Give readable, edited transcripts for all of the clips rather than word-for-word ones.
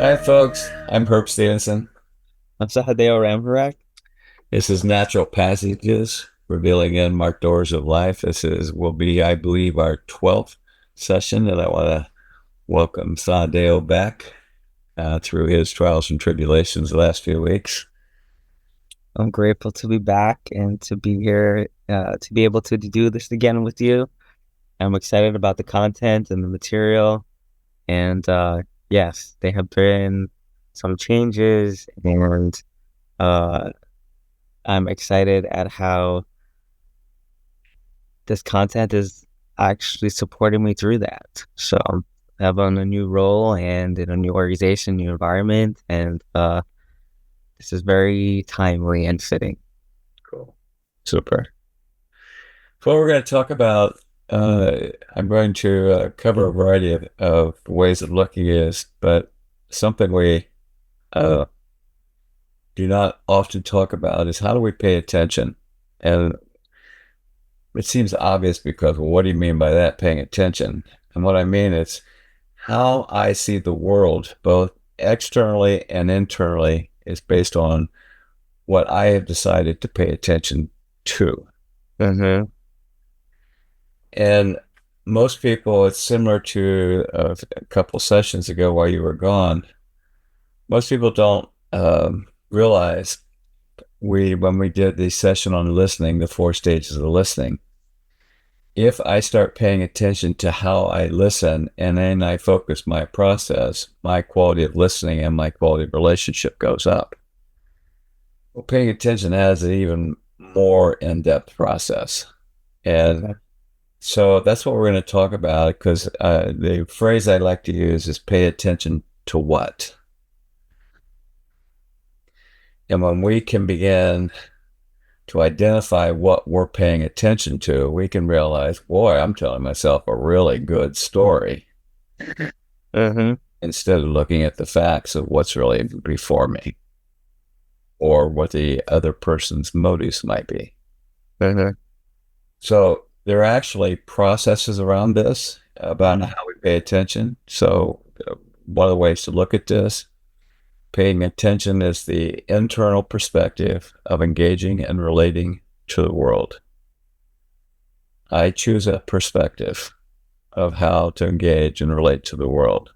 Hi, folks. I'm Herb Stevenson. I'm Sahadeo Ramharrack. This is Natural Passages, revealing unmarked doors of life. Will be, I believe, our 12th session, and I want to welcome Sahadeo back through his trials and tribulations the last few weeks. I'm grateful to be back and to be here, to be able to do this again with you. I'm excited about the content and the material. And yes, they have been some changes, and uh, I'm excited at how this content is actually supporting me through that. So I have on a new role and in a new organization, new environment, and this is very timely and fitting. Cool. Super. So, we're going to talk about, I'm going to cover a variety of ways of looking at this, but something we uh, do not often talk about is how do we pay attention? And it seems obvious because, well, what do you mean by that, paying attention? And what I mean is how I see the world, both externally and internally, is based on what I have decided to pay attention to. Mm-hmm. And most people, it's similar to a couple sessions ago while you were gone. Most people don't realize when we did the session on listening, the 4 stages of listening, if I start paying attention to how I listen and then I focus my process, my quality of listening and my quality of relationship goes up. Well, paying attention has an even more in-depth process. And so that's what we're going to talk about because the phrase I like to use is pay attention to what? And when we can begin to identify what we're paying attention to, we can realize, boy, I'm telling myself a really good story Mm-hmm. instead of looking at the facts of what's really before me or what the other person's motives might be. Mm-hmm. So there are actually processes around this about how we pay attention. So one of the ways to look at this, paying attention is the internal perspective of engaging and relating to the world. I choose a perspective of how to engage and relate to the world.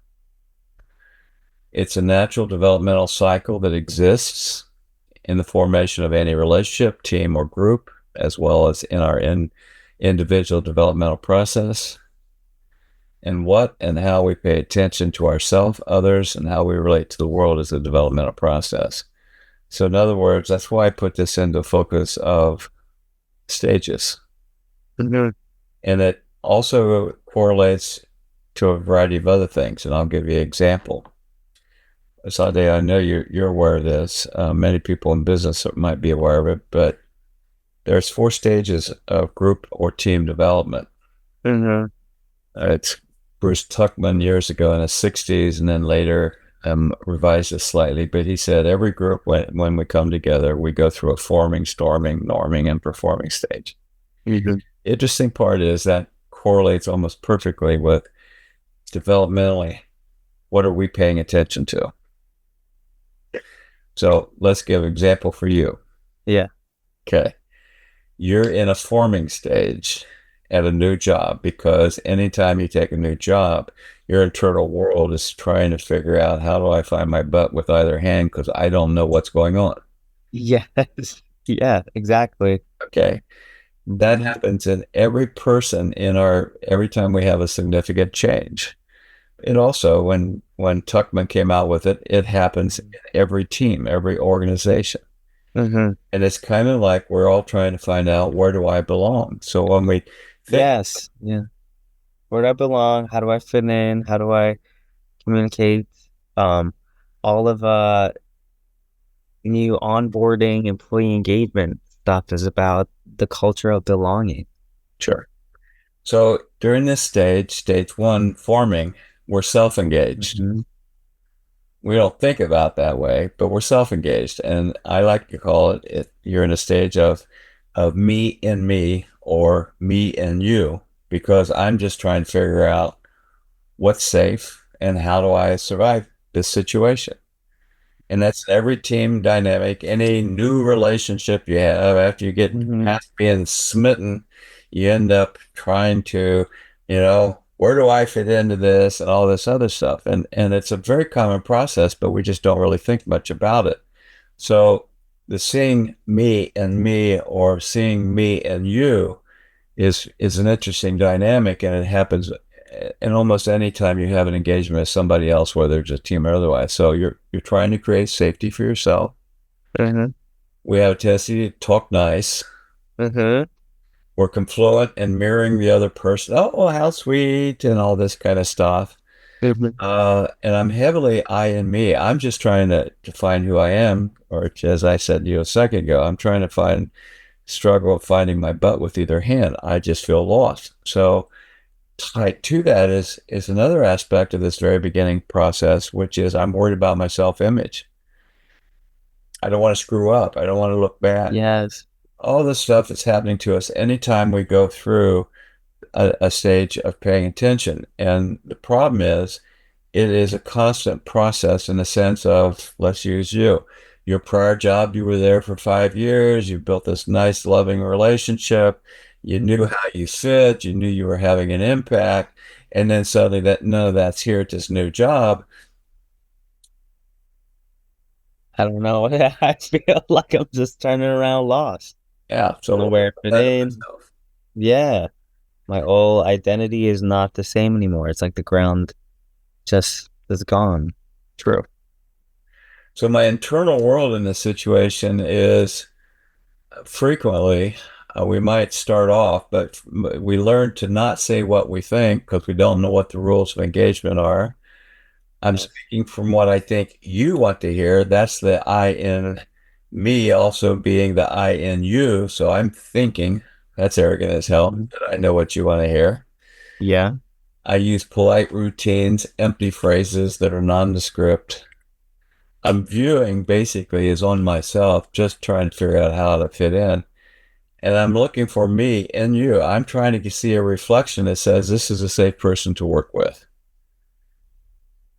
It's a natural developmental cycle that exists in the formation of any relationship, team, or group, as well as in our individual developmental process. And what and how we pay attention to ourselves, others, and how we relate to the world is a developmental process. So, in other words, that's why I put this into focus of stages. Mm-hmm. And it also correlates to a variety of other things. And I'll give you an example. Sade, I know you're aware of this. Many people in business might be aware of it, but there's 4 stages of group or team development. Mm-hmm. It's Bruce Tuckman years ago in the 60s, and then later revised it slightly. But he said every group, when we come together, we go through a forming, storming, norming, and performing stage. Mm-hmm. Interesting part is that correlates almost perfectly with developmentally what are we paying attention to. So let's give an example for you. Yeah. Okay. You're in a forming stage at a new job because anytime you take a new job, your internal world is trying to figure out how do I find my butt with either hand because I don't know what's going on. Yes. Yeah, exactly. Okay. That happens in every person every time we have a significant change. And also when Tuckman came out with it, it happens in every team, every organization. Mm-hmm. And it's kind of like we're all trying to find out where do I belong. So when we think, Yes. Yeah. Where do I belong? How do I fit in? How do I communicate? Um, all of new onboarding, employee engagement stuff is about the culture of belonging. sure. So during this stage 1, forming, we're self-engaged. Mm-hmm. We don't think about that way, but we're self-engaged. And I like to call it you're in a stage of me and me or me and you, because I'm just trying to figure out what's safe and how do I survive this situation. And that's every team dynamic. Any new relationship you have after you get Hmm. past being smitten, you end up trying to, where do I fit into this and all this other stuff. And it's a very common process, but we just don't really think much about it. So the seeing me or seeing me and you is an interesting dynamic, and it happens in almost any time you have an engagement with somebody else, whether it's a team or otherwise. So you're trying to create safety for yourself. Hmm. We have a tendency to talk nice. Hmm. We're confluent and mirroring the other person. Oh, how sweet, and all this kind of stuff. And I'm heavily I and me. I'm just trying to find who I am, or as I said to you a second ago, I'm trying to struggle finding my butt with either hand. I just feel lost. So tied to that is another aspect of this very beginning process, which is I'm worried about my self image. I don't want to screw up. I don't want to look bad. Yes. All this stuff is happening to us anytime we go through a stage of paying attention. And the problem is, it is a constant process in the sense of, let's use you. Your prior job, you were there for 5 years, you built this nice, loving relationship, you knew how you fit, you knew you were having an impact, and then suddenly that none of that's here at this new job. I don't know. I feel like I'm just turning around lost. Yeah, Don't so know what where I fit about in. myself? Yeah. My whole identity is not the same anymore. It's like the ground just is gone. True. So my internal world in this situation is frequently we might start off, but we learn to not say what we think because we don't know what the rules of engagement are. I'm Yes. speaking from what I think you want to hear. That's the I in me also being the I in you. So I'm thinking, that's arrogant as hell, Mhm. that I know what you want to hear. Yeah. I use polite routines, empty phrases that are nondescript. I'm viewing basically as on myself, just trying to figure out how to fit in. And I'm looking for me in you. I'm trying to see a reflection that says this is a safe person to work with.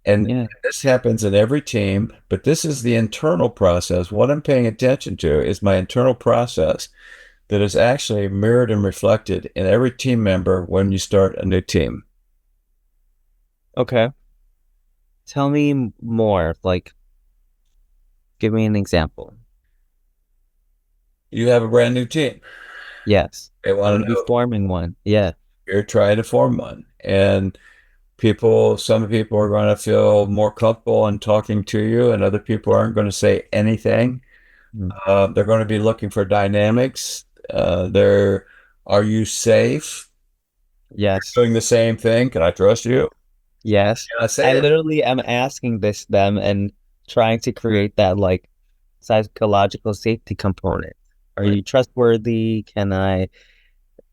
And Yeah. this happens in every team, but this is the internal process. What I'm paying attention to is my internal process that is actually mirrored and reflected in every team member when you start a new team. Okay. Tell me more. Like, give me an example. You have a brand new team. Yes. They I'm want going to to be know forming one. Yeah. you're trying to form one. And some people are going to feel more comfortable in talking to you, and other people aren't going to say anything. Mm. They're going to be looking for dynamics. Are you safe? Yes. Doing the same thing? Can I trust you? Yes. Can I say I it? literally am asking this them and trying to create that like psychological safety component. Are Right. you trustworthy? Can I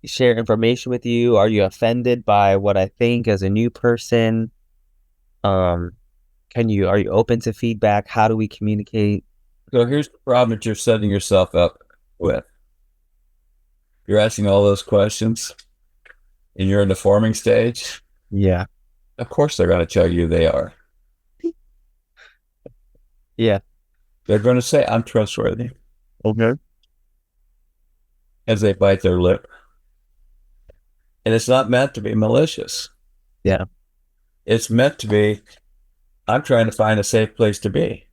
share information with you? Are you offended by what I think as a new person? Um, are you open to feedback? How do we communicate? So here's the problem that you're setting yourself up with. You're asking all those questions, and you're in the forming stage. Yeah. Of course, they're going to tell you they are. Yeah. They're going to say, I'm trustworthy, Okay. as they bite their lip. And it's not meant to be malicious. Yeah. It's meant to be, I'm trying to find a safe place to be.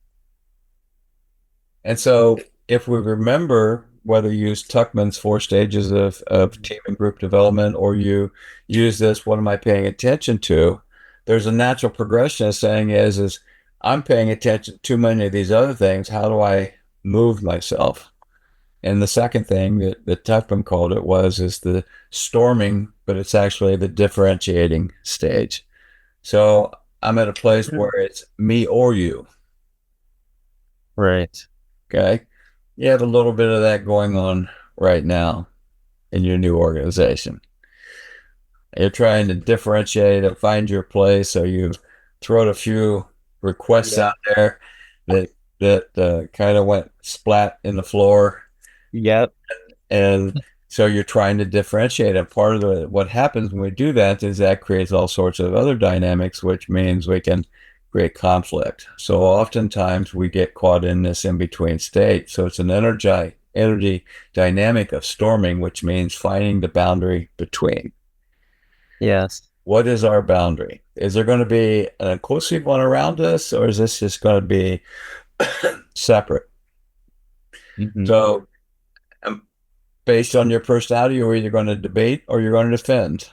And so if we remember, whether you use Tuckman's 4 stages of team and group development, or you use this, what am I paying attention to? There's a natural progression of saying is I'm paying attention to too many of these other things. How do I move myself? And the second thing that Tuckman called it is the storming, but it's actually the differentiating stage. So I'm at a place Mm. where it's me or you. Right. Okay. You have a little bit of that going on right now in your new organization. You're trying to differentiate and find your place. So you thrown a few requests Yeah. out there that kind of went splat in the floor. Yep. And so you're trying to differentiate. And part of what happens when we do that is that creates all sorts of other dynamics, which means we can create conflict. So oftentimes we get caught in this in between state. So it's an energy dynamic of storming, which means finding the boundary between. Yes. What is our boundary? Is there going to be an inclusive one around us, or is this just going to be separate? Hmm. So, based on your personality, you're either going to debate or you're going to defend.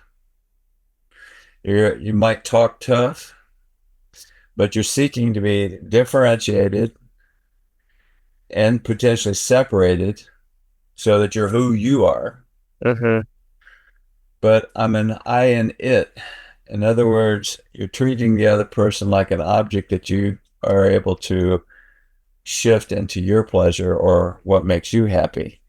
You might talk tough, but you're seeking to be differentiated and potentially separated so that you're who you are. Hmm. But I'm an I and it. In other words, you're treating the other person like an object that you are able to shift into your pleasure or what makes you happy.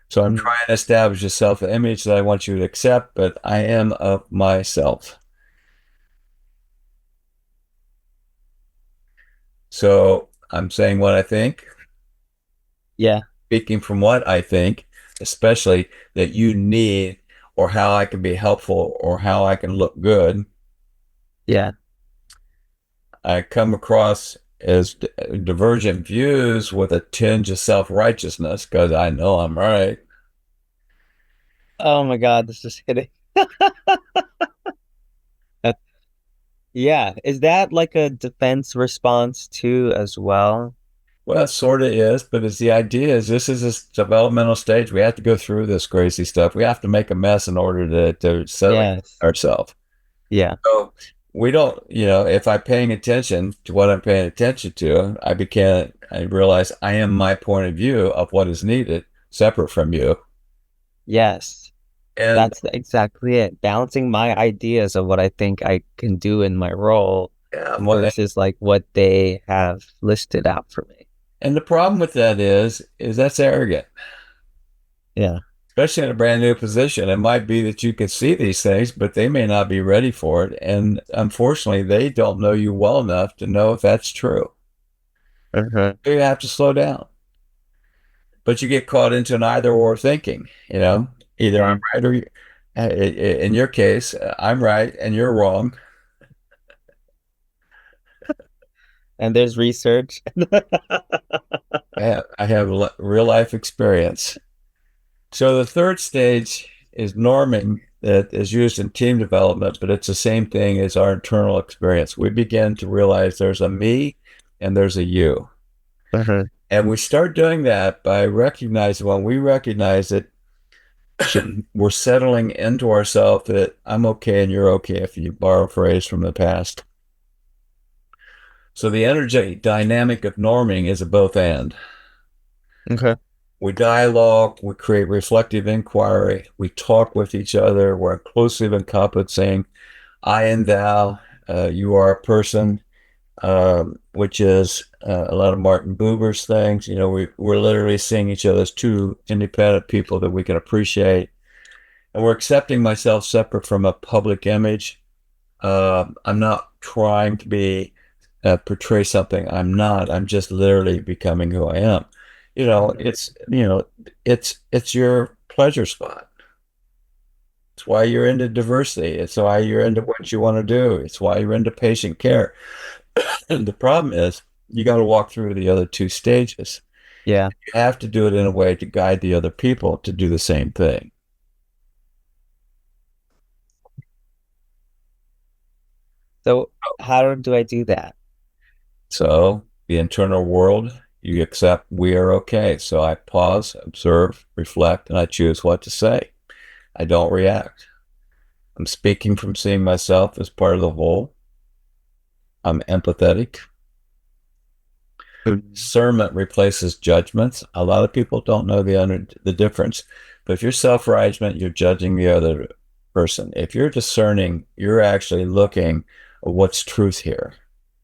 So I'm trying to establish a self image that I want you to accept, but I am of myself. So I'm saying what I think, Yeah. speaking from what I think, especially that you need or how I can be helpful or how I can look good. Yeah. I come across as divergent views with a tinge of self righteousness because I know I'm right. Oh my God, this is hitting. That- Yeah. Is that like a defense response too, as well? Well, it sort of is, but it's the idea is this is this developmental stage. We have to go through this crazy stuff. We have to make a mess in order to settle Yes. ourselves. Yeah. So we don't, if I'm paying attention to what I'm paying attention to, I realize I am my point of view of what is needed, separate from you. Yes. And That's exactly it. Balancing my ideas of what I think I can do in my role yeah, versus like what they have listed out for me. and the problem with that is that's arrogant, Yeah. especially in a brand new position. It might be that you can see these things, but they may not be ready for it. And unfortunately, they don't know you well enough to know if that's true. Uh-huh. So you have to slow down. But you get caught into an either or thinking, either I'm Yeah. right or in your case, I'm right and you're wrong. And there's research. I have real life experience. So the third stage is norming that is used in team development, but it's the same thing as our internal experience. We begin to realize there's a me and there's a you. Uh-huh. And we start doing that by recognizing when we recognize it, we're settling into ourselves that I'm okay and you're okay, if you borrow a phrase from the past. So the energy dynamic of norming is a both and. Okay. We dialogue, we create reflective inquiry, we talk with each other, we're inclusive and compensating. I and thou, you are a person, which is a lot of Martin Buber's things. We're literally seeing each other as two independent people that we can appreciate. And we're accepting myself separate from a public image. I'm not trying to be portray something I'm not. I'm just literally becoming who I am. You know, Mhm. it's you know, it's your pleasure spot. It's why you're into diversity. It's why you're into what you want to do. It's why you're into patient care. And the problem is you got to walk through the other two stages. Yeah. You have to do it in a way to guide the other people to do the same thing. So how do I do that? So the internal world, you accept we are okay. So I pause, observe, reflect, and I choose what to say. I don't react. I'm speaking from seeing myself as part of the whole. I'm empathetic. Mhm. Discernment replaces judgments. A lot of people don't know the difference. But if you're self-righteous, you're judging the other person. If you're discerning, you're actually looking at what's truth here.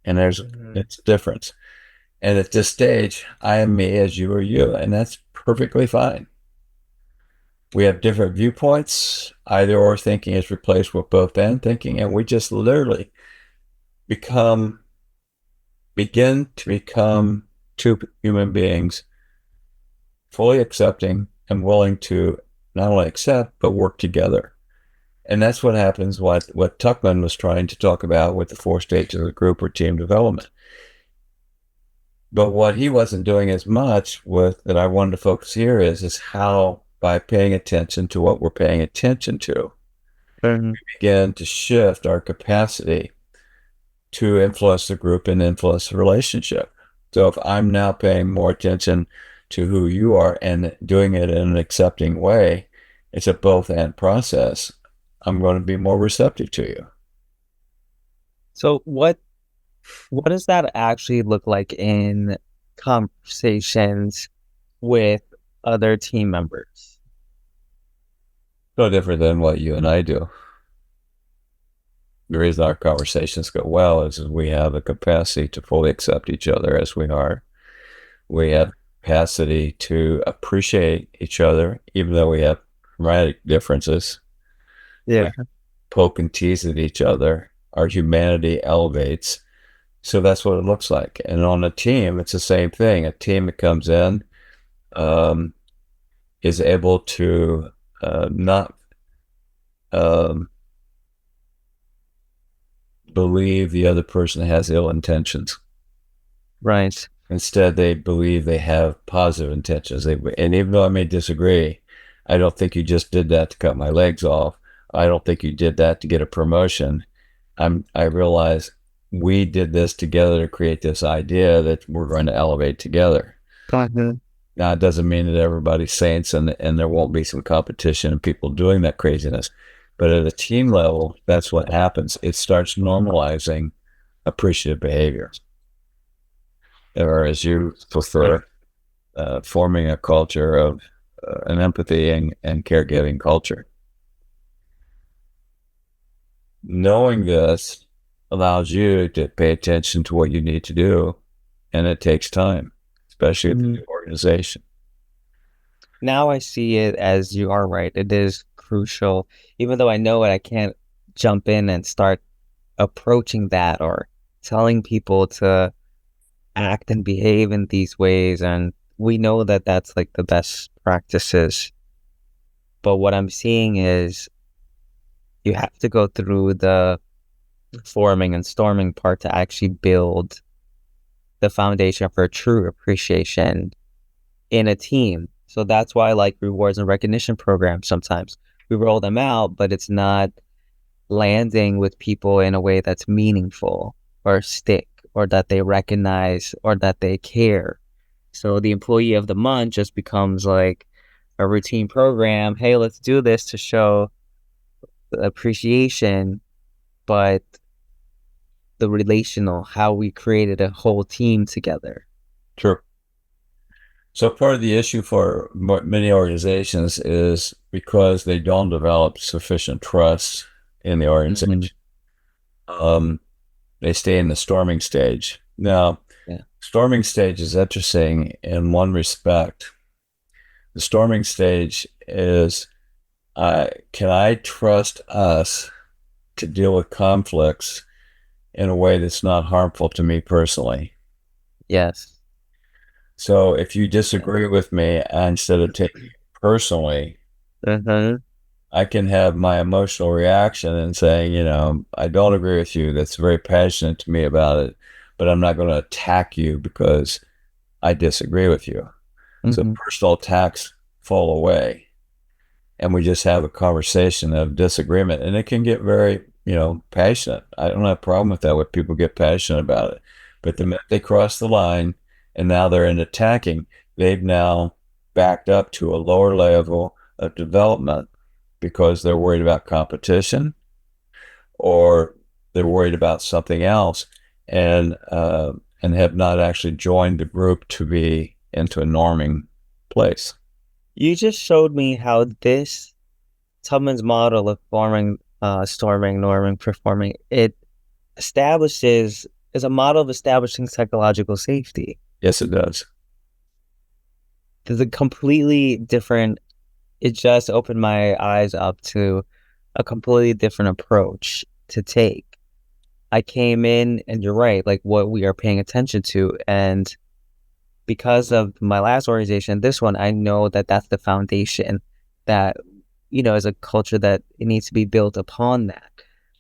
And Mhm. it's a difference. And at this stage, I am me as you are you, and that's perfectly fine. We have different viewpoints. Either or thinking is replaced with both and thinking, and we just literally become begin to become two human beings, fully accepting and willing to not only accept but work together. And that's what happens, what Tuckman was trying to talk about with the four stages of the group or team development. But what he wasn't doing as much with that I wanted to focus here is how by paying attention to what we're paying attention to, Mhm. begin to shift our capacity to influence the group and influence the relationship. So if I'm now paying more attention to who you are and doing it in an accepting way, it's a both and process. I'm going to be more receptive to you. So what does that actually look like in conversations with other team members? No different than what you and I do. The reason our conversations go well is we have the capacity to fully accept each other as we are. We have capacity to appreciate each other, even though we have dramatic differences. We Yeah. poke and tease at each other. Our humanity elevates. So that's what it looks like. And on a team, it's the same thing. A team that comes in um, is able to not um, believe the other person has ill intentions. Right. Instead, they believe they have positive intentions. And even though I may disagree, I don't think you just did that to cut my legs off. I don't think you did that to get a promotion. I realize we did this together to create this idea that we're going to elevate together. Mhm. Now, it doesn't mean that everybody's saints and there won't be some competition and people doing that craziness. But at a team level, that's what happens. It starts normalizing appreciative behavior, or as you prefer, forming a culture of an empathy and caregiving culture. Knowing this allows you to pay attention to what you need to do, and it takes time, especially with the Mhm. new organization. Now I see it as you are right. It is crucial. Even though I know it, I can't jump in and start approaching that or telling people to act and behave in these ways. And we know that that's like the best practices. But what I'm seeing is you have to go through the forming and storming part to actually build the foundation for true appreciation in a team. So that's why I like rewards and recognition programs sometimes. We roll them out, but it's not landing with people in a way that's meaningful or stick or that they recognize or that they care. So the employee of the month just becomes like a routine program. Hey, let's do this to show appreciation, but the relational, how we created a whole team together. True. So part of the issue for many organizations is because they don't develop sufficient trust in the Mhm. organization. Um, they stay in the storming stage. Now, Yeah. storming stage is interesting in one respect. The storming stage is, can I trust us to deal with conflicts in a way that's not harmful to me personally? Yes. So if you Yeah. disagree with me, instead of taking it personally, Uh-huh. I can have my emotional reaction and saying, I don't agree with you. That's very passionate to me about it, but I'm not going to attack you because I disagree with you. So Hmm. personal attacks fall away, and we just have a conversation of disagreement, and it can get very, passionate. I don't have a problem with that when people get passionate about it, but the minute they cross the line and now they're in attacking, they've now backed up to a lower level of development because they're worried about competition or they're worried about something else, and have not actually joined the group to be into a norming place. You just showed me how this Tubman's model of forming, storming, norming, performing, it establishes is a model of establishing psychological safety. Yes, it does. There's a completely different, it just opened my eyes up to a completely different approach to take. I came in, and you're right, like what we are paying attention to. And because of my last organization, this one, I know that that's the foundation that as a culture that it needs to be built upon that.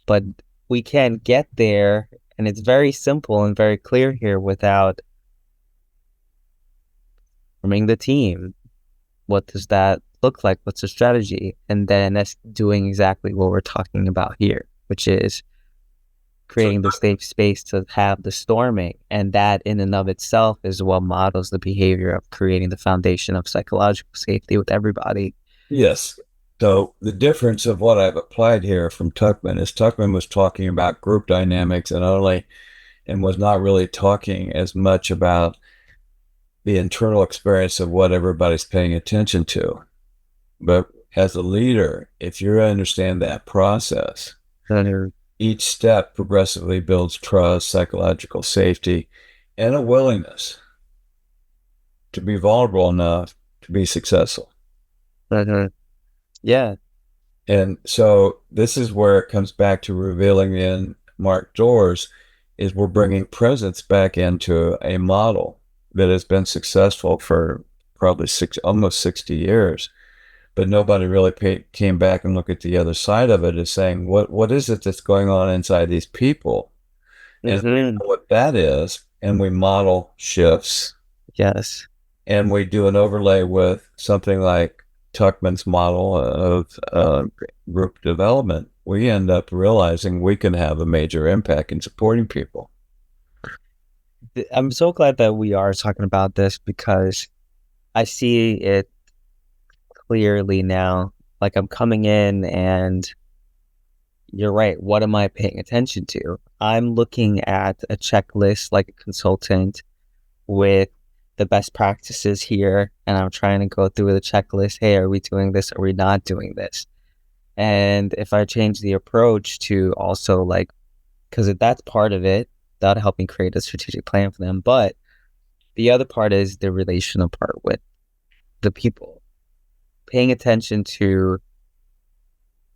But we can't get there, and it's very simple and very clear here without forming the team. What does that look like? What's the strategy? And then that's doing exactly what we're talking about here, which is So creating the safe space to have the storming. And that in and of itself is what models the behavior of creating the foundation of psychological safety with everybody. yes. So the difference of what I've applied here from Tuckman is Tuckman was talking about group dynamics and was not really talking as much about the internal experience of what everybody's paying attention to. But as a leader, if you understand that process, Uh, each step progressively builds trust, psychological safety, and a willingness to be vulnerable enough to be successful. yeah. And so this is where it comes back to revealing in marked doors is we're bringing presence back into a model that has been successful for probably almost 60 years. But nobody really came back and looked at the other side of it as saying, what is it that's going on inside these people? And Mm-hmm. what that is, and we model shifts Yes. and we do an overlay with something like Tuckman's model of group development, we end up realizing we can have a major impact in supporting people. I'm so glad that we are talking about this because I see it clearly now. Like I'm coming in and you're right. What am I paying attention to? I'm looking at a checklist like a consultant with the best practices here, and I'm trying to go through the checklist. Hey, are we doing this? Are we not doing this? And if I change the approach to also like, because that's part of it, that'll help me create a strategic plan for them. But the other part is the relational part with the people, paying attention to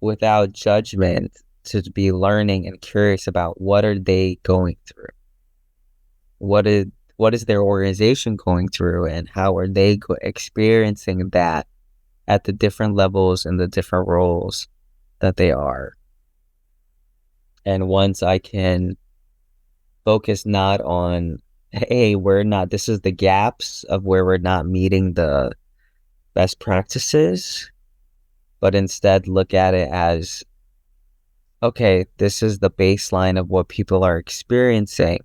without judgment, to be learning and curious about what are they going through, what is their organization going through, and how are they experiencing that at the different levels and the different roles that they are. And once I can focus not on, hey, we're not, this is the gaps of where we're not meeting the best practices, but instead look at it as, okay, this is the baseline of what people are experiencing,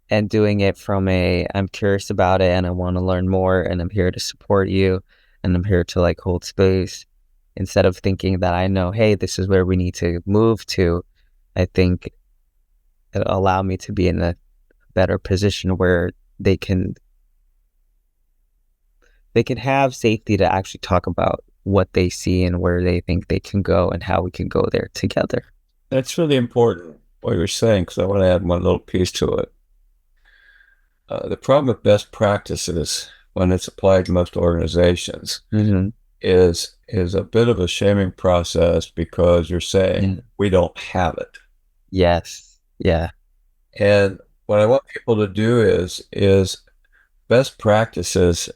and doing it from I'm curious about it and I want to learn more and I'm here to support you and I'm here to like hold space, instead of thinking that I know, hey, this is where we need to move to. I think it'll allow me to be in a better position where they can have safety to actually talk about what they see and where they think they can go and how we can go there together. That's really important, what you're saying, because I want to add one little piece to it. The problem with best practices when it's applied to most organizations Mm-hmm. is a bit of a shaming process because you're saying Yeah. we don't have it. Yes. Yeah. And what I want people to do is best practices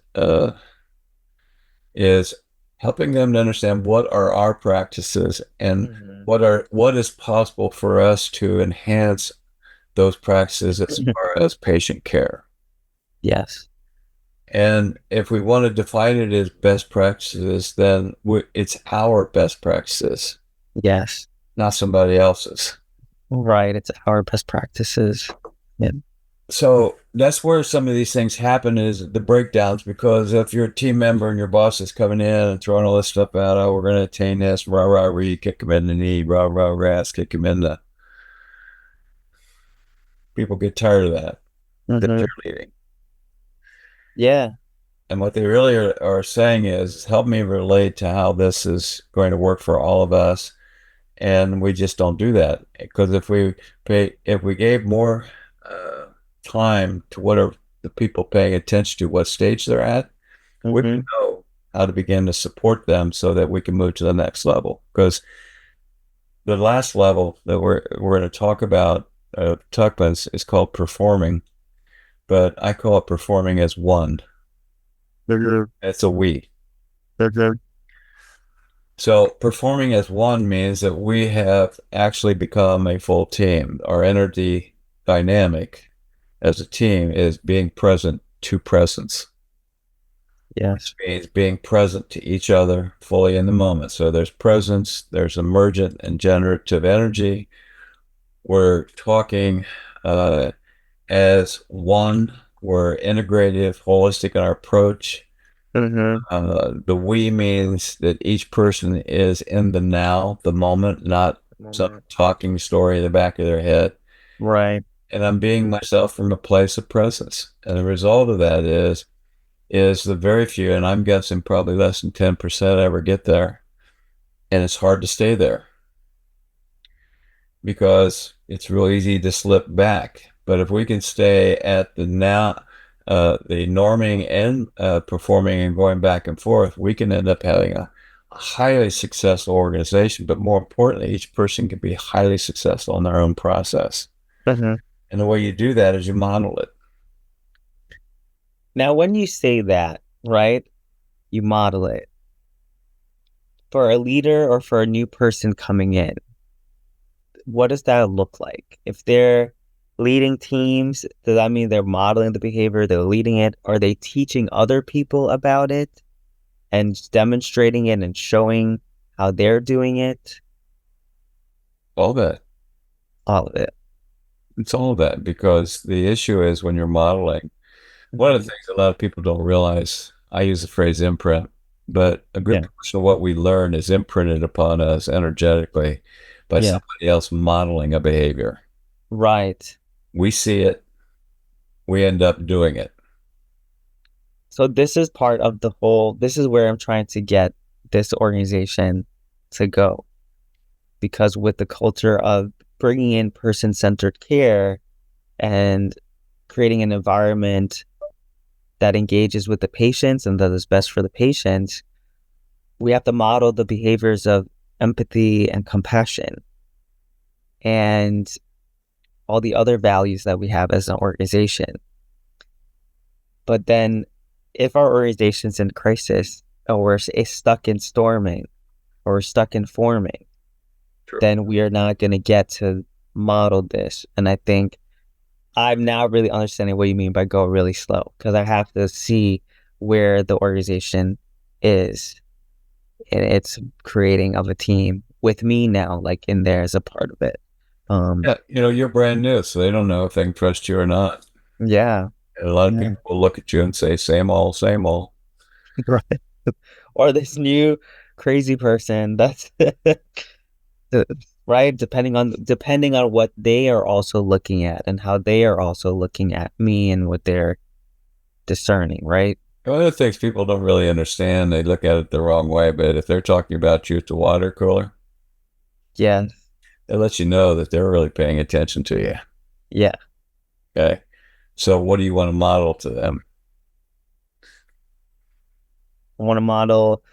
is helping them to understand what are our practices and Mm-hmm. what is possible for us to enhance those practices as far as patient care. Yes. And if we want to define it as best practices, then it's our best practices, Yes. not somebody else's. Right. It's our best practices. Yeah. So that's where some of these things happen is the breakdowns, because if you're a team member and your boss is coming in and throwing all this stuff out, oh, we're going to attain this, rah, rah, rah, kick him in the knee, rah, rah, rah, kick him in the, people get tired of that. The Mm-hmm. cheerleading. Yeah. And what they really are saying is, help me relate to how this is going to work for all of us. And we just don't do that, because if we gave more uh, time to what are the people paying attention to, what stage they're at, we Mm-hmm. would know how to begin to support them so that we can move to the next level. Because the last level that we're going to talk about, Tuckman's, is called performing, but I call it performing as one. Mm-hmm. It's a we. Mm-hmm. So performing as one means that we have actually become a full team. Our energy dynamic as a team is being present to presence, Yes. which means being present to each other fully in the moment. So there's presence, there's emergent and generative energy. We're talking as one, we're integrative, holistic in our approach. Mm-hmm. The we means that each person is in the now, the moment, not some Moment. talking story in the back of their head. Right. And I'm being myself from a place of presence. And the result of that is the very few, and I'm guessing probably less than 10% ever get there. And it's hard to stay there because it's real easy to slip back. But if we can stay at the now, the norming and performing and going back and forth, we can end up having a highly successful organization. But more importantly, each person can be highly successful in their own process. Mm-hmm. And the way you do that is you model it. Now, when you say that, right, you model it for a leader or for a new person coming in, what does that look like? If they're leading teams, does that mean they're modeling the behavior, they're leading it? Are they teaching other people about it and demonstrating it and showing how they're doing it? All that. All of it. It's all that because the issue is when you're modeling, one of the Mhm. things a lot of people don't realize, I use the phrase imprint, but a good Yeah. portion of what we learn is imprinted upon us energetically by Yeah. somebody else modeling a behavior. Right. We see it, we end up doing it. So this is part of the whole, this is where I'm trying to get this organization to go. Because with the culture of bringing in person-centered care and creating an environment that engages with the patients and that is best for the patients, we have to model the behaviors of empathy and compassion and all the other values that we have as an organization. But then if our organization's in crisis or we're stuck in storming or we're stuck in forming, True. then we are not going to get to model this. And I think I'm now really understanding what you mean by go really slow because I have to see where the organization is in its creating of a team with me now, like in there as a part of it. Yeah, you're brand new, so they don't know if they can trust you or not. Yeah, And a lot of yeah, people will look at you and say, same old, same old. right. Or this new crazy person that's right, depending on what they are also looking at and how they are also looking at me and what they're discerning, right? One of the things people don't really understand, they look at it the wrong way, but if they're talking about you at the water cooler, Yeah, it lets you know that they're really paying attention to you. yeah. Okay. So what do you want to model to them? I want to model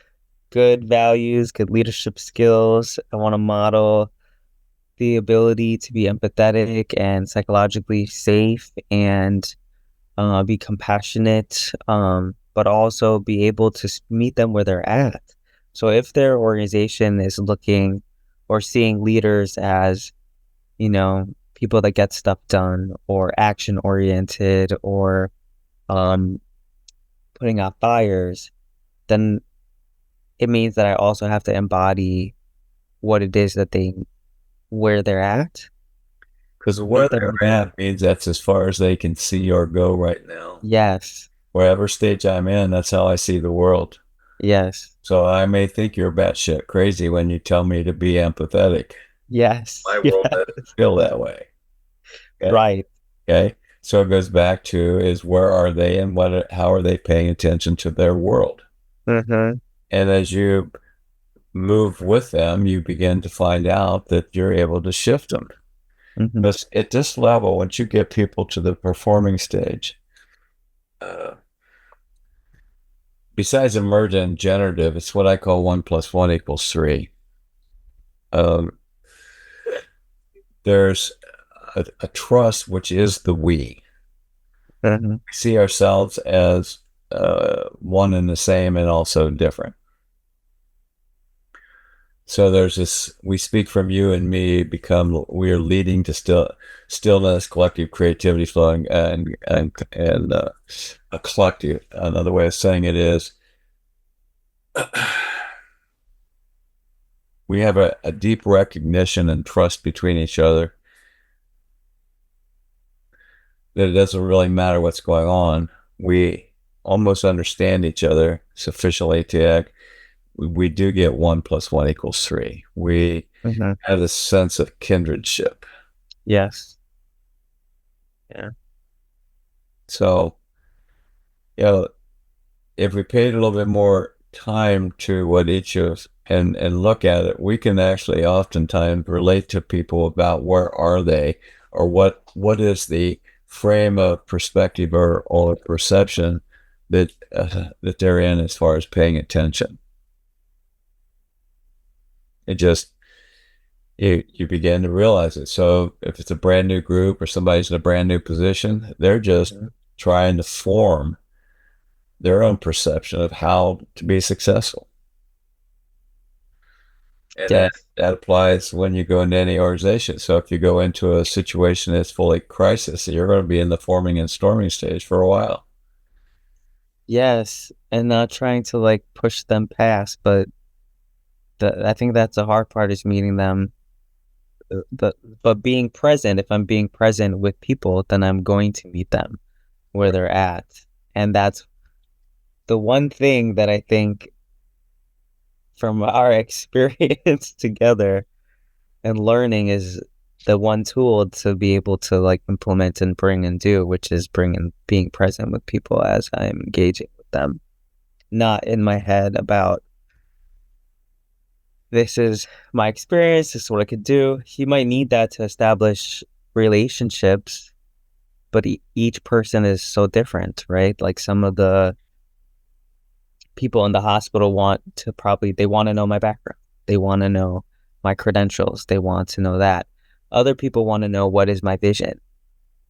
good values, good leadership skills. I want to model the ability to be empathetic and psychologically safe and be compassionate, but also be able to meet them where they're at. So if their organization is looking or seeing leaders as, people that get stuff done or action oriented or um, putting out fires, then it means that I also have to embody what it is that where they're at, Because where meet them. they're at means that's as far as they can see or go right now. Yes, Wherever stage I'm in, that's how I see the world. yes, So I may think you're batshit crazy when you tell me to be empathetic. yes, My yeah, world doesn't feel that way. Okay. right. Okay. So it goes back to is where are they and how are they paying attention to their world? Mm-hmm, And as you move with them, you begin to find out that you're able to shift them. mm-hmm, Because at this level, once you get people to the performing stage, uh, besides emergent and generative, it's what I call 1 + 1 = 3. Um, there's a trust, which is the we. mm-hmm. We see ourselves as one and the same and also different. So there's this, we speak from you and me, become, we're leading to stillness, collective creativity flowing, and a collective. Another way of saying it is we have a deep recognition and trust between each other that it doesn't really matter what's going on. We almost understand each other sufficiently to act. We do get 1 + 1 = 3. We Hmm. have this sense of kindredship. Yes. Yeah. So, you know, if we paid a little bit more time to what each of us and look at it, we can actually oftentimes relate to people about where are they, or what is the frame of perspective or perception that they're in as far as paying attention. It just you begin to realize it. So if it's a brand new group or somebody's in a brand new position, they're just Mhm. trying to form their own perception of how to be successful. And Yes. that applies when you go into any organization. So if you go into a situation that's fully crisis, you're going to be in the forming and storming stage for a while. Yes. And not trying to like push them past, but I think that's the hard part is meeting them. The but being present, if I'm being present with people, then I'm going to meet them where they're at. And that's the one thing that I think from our experience together and learning is the one tool to be able to like implement and bring and do, which is bringing being present with people as I'm engaging with them, not in my head about this is my experience, this is what I could do. You might need that to establish relationships, but each person is so different, right? Like some of the people in the hospital they want to know my background. They want to know my credentials. They want to know that. Other people want to know what is my vision.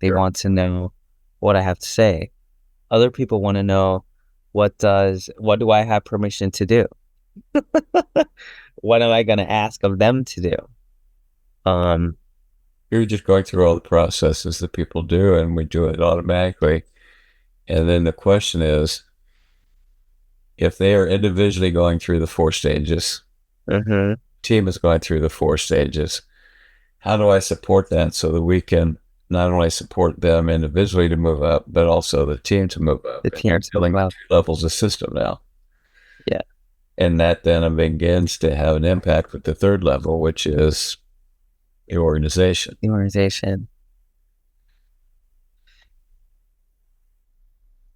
They Sure. want to know what I have to say. Other people want to know what do I have permission to do? What am I going to ask of them to do? Um, You're just going through all the processes that people do, and we do it automatically. And then the question is, if they are individually going through the 4 stages, mhm. team is going through the 4 stages, how do I support that so that we can not only support them individually to move up, but also the team to move The up? And tears you're move dealing with out. 2 levels of system now. Yeah, And that then begins to have an impact with the third level, which is the organization. the organization.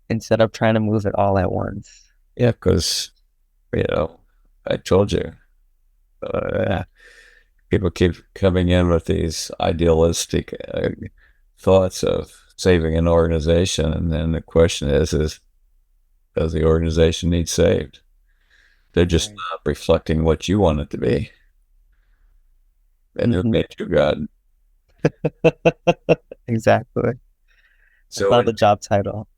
Instead of trying to move it all at once. Yeah, because, you know, I told you, uh, people keep coming in with these idealistic thoughts of saving an organization. And then the question is, does the organization need saved? They're just Right. not reflecting what you want it to be. And who Mhm. made you God? Exactly. That's So not when the job title.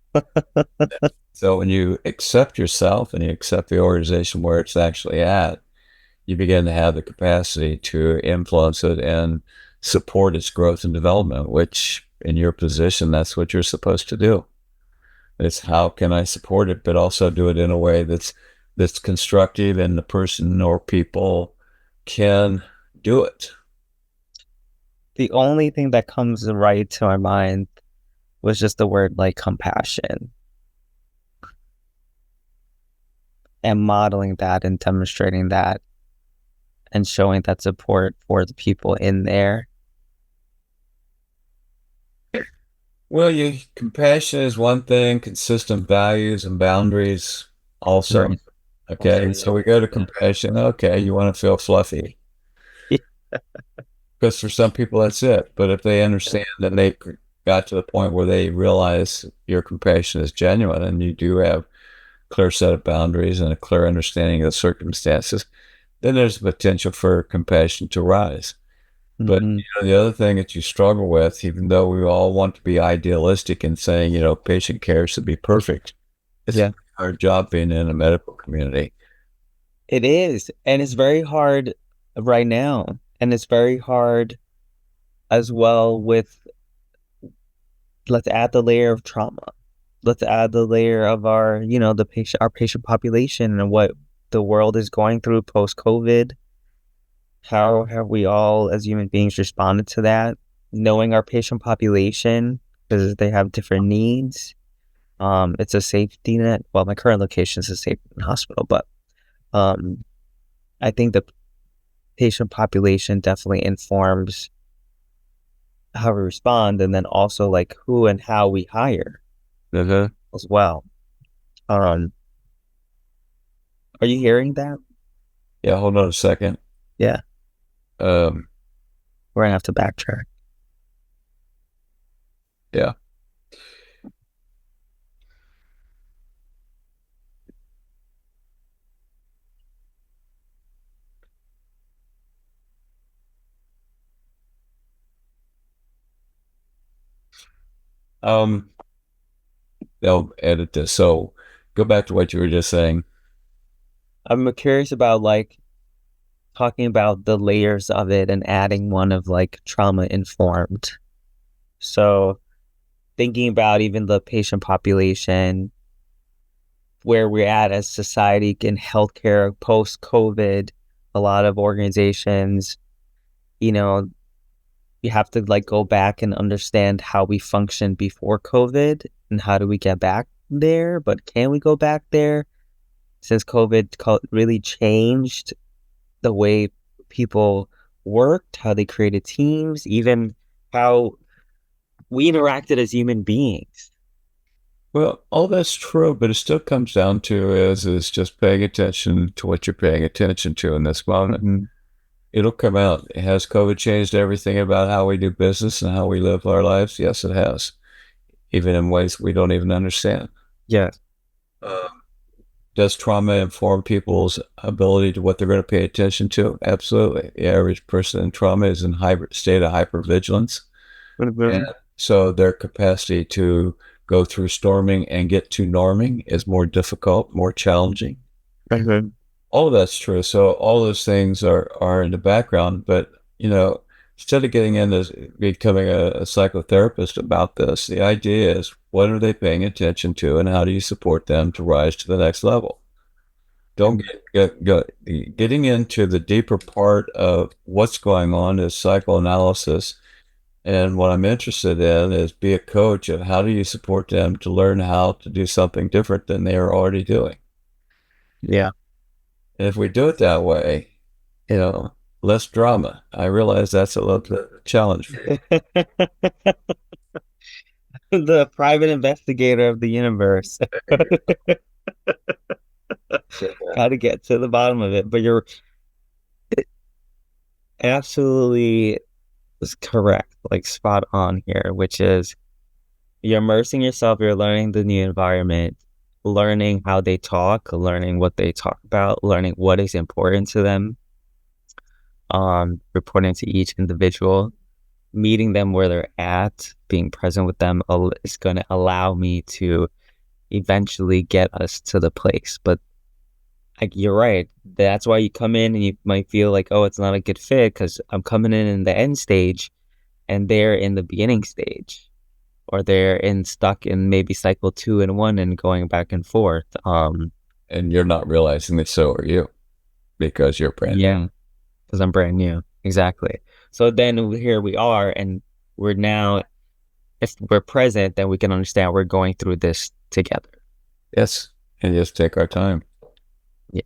so when you accept yourself and you accept the organization where it's actually at, you begin to have the capacity to influence it and support its growth and development, which in your position, that's what you're supposed to do. It's how can I support it, but also do it in a way that's constructive and the person or people can do it. The only thing that comes right to my mind was just the word like compassion and modeling that and demonstrating that and showing that support for the people in there. Well, you compassion is one thing, consistent values and boundaries also. Right. Also, Okay, yeah. so we go to Yeah. compassion. Okay, you want to feel fluffy because for some people that's it. But if they understand that they got to the point where they realize your compassion is genuine and you do have a clear set of boundaries and a clear understanding of the circumstances, then there's potential for compassion to rise. But Mm-hmm. the other thing that you struggle with, even though we all want to be idealistic and saying, patient care should be perfect, it's Yeah, our job being in a medical community. it is. And it's very hard. right now. And it's very hard as well with, let's add the layer of trauma. Let's add the layer of our, our patient population and what the world is going through post COVID. How have we all as human beings responded to that? Knowing our patient population because they have different needs. It's a safety net. Well, my current location is a safety net hospital, but um, I think the patient population definitely informs how we respond, and then also like who and how we hire Uh-huh. as well. Um, are you hearing that? Yeah, hold on a second. Yeah, Um, we're gonna have to backtrack. yeah. Um, they'll edit this. So go back to what you were just saying. I'm curious about like talking about the layers of it and adding one of like trauma informed. So thinking about even the patient population, where we're at as society in healthcare post COVID, a lot of organizations, you know, you have to like go back and understand how we functioned before COVID and how do we get back there, but can we go back there since COVID really changed the way people worked, how they created teams, even how we interacted as human beings. Well, all that's true, but it still comes down to is just paying attention to what you're paying attention to in this moment. Mhm. It'll come out. Has COVID changed everything about how we do business and how we live our lives? Yes, it has, even in ways we don't even understand. Yeah. Uh, does trauma inform people's ability to what they're going to pay attention to? Absolutely. The average person in trauma is in state of hypervigilance. And Mhm. so their capacity to go through storming and get to norming is more difficult, more challenging. Mhm. All of that's true. So all those things are in the background, but instead of getting into becoming a psychotherapist about this, the idea is what are they paying attention to and how do you support them to rise to the next level? Don't getting into the deeper part of what's going on is psychoanalysis. And what I'm interested in is be a coach of how do you support them to learn how to do something different than they are already doing. Yeah. And if we do it that way, you know, less drama. I realize that's a little bit of a challenge for you. The private investigator of the universe. Got to get to the bottom of it. But you're absolutely correct, like spot on here, which is you're immersing yourself, you're learning the new environment, learning how they talk, learning what they talk about, learning what is important to them, reporting to each individual, meeting them where they're at, being present with them is going to allow me to eventually get us to the place. But like you're right. That's why you come in and you might feel like, oh, it's not a good fit because I'm coming in the end stage and they're in the beginning stage, or they're in stuck in maybe cycle 2 and 1 and going back and forth. And you're not realizing that so are you because you're brand new. Yeah, because I'm brand new. Exactly. So then here we are, and we're now, if we're present, then we can understand we're going through this together. Yes. And just take our time. Yeah.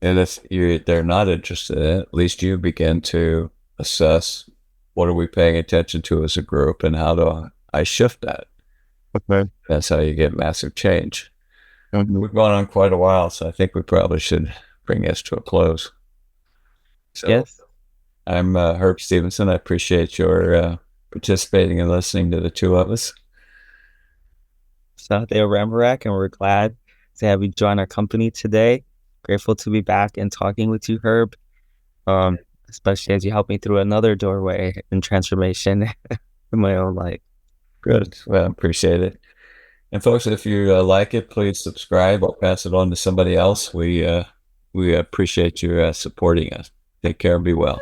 And if they're not interested in it, at least you begin to assess what are we paying attention to as a group and how do I shift that? Okay. That's how you get massive change. Mhm. We've gone on quite a while, so I think we probably should bring this to a close. So Yes. I'm Herb Stevenson. I appreciate your participating and listening to the two of us. Sahadeo Ramharrack, and we're glad to have you join our company today. Grateful to be back and talking with you, Herb. Um, Especially as you help me through another doorway and transformation in my own life. Good. Well, appreciate it. And folks, if you like it, please subscribe or pass it on to somebody else. We appreciate you supporting us. Take care and be well.